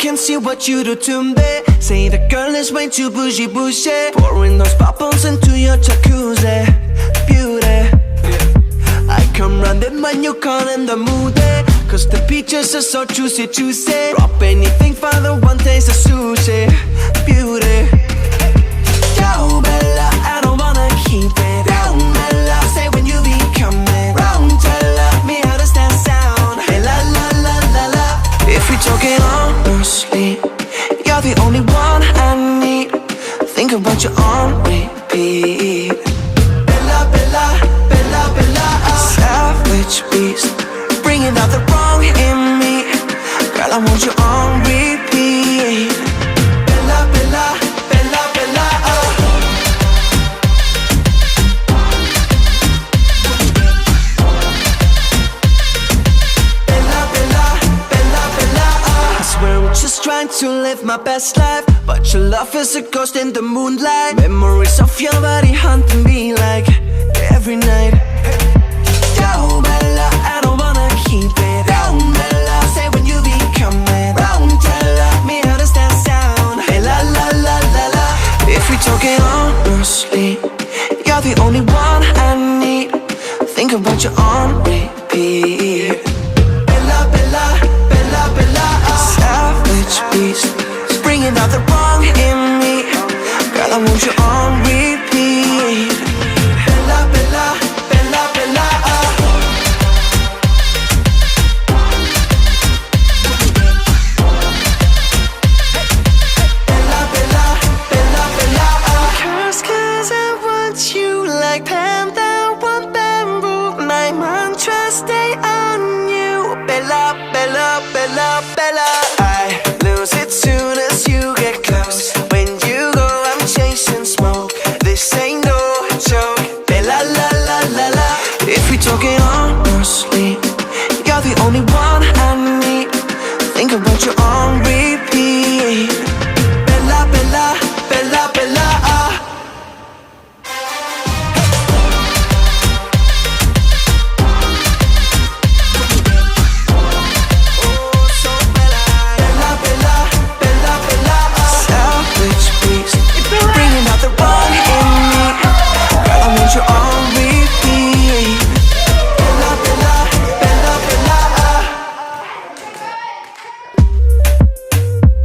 can see what you do to me. Say the girl is way too bougie bougie. Pouring those bubbles into your jacuzzi. Beauty. I come round it when you call in the mood. Cause the peaches are so juicy, juicy. Drop anything for the one taste of sushi. Beauty. Yo, Bella, I don't wanna keep it down, Bella. Say when you be coming round, tell me how does that sound? Hey, la la la la la. If we talking honestly, you're the only one I need. Think about you on repeat. Bella, Bella, Bella, Bella. Savage beast, bringing out the wrong in me. Girl, I want you on repeat. Bella, Bella, Bella, Bella. Bella, Bella, Bella, Bella. I swear I'm just trying to live my best life, but your love is a ghost in the moonlight. Memories of your body haunting me like every night. Yo, Bella, I don't wanna keep it down, Bella. Say when you be coming round, tell me how does that sound? Hey, la la la la la. If we talking honestly, you're the only one I need. Think about you on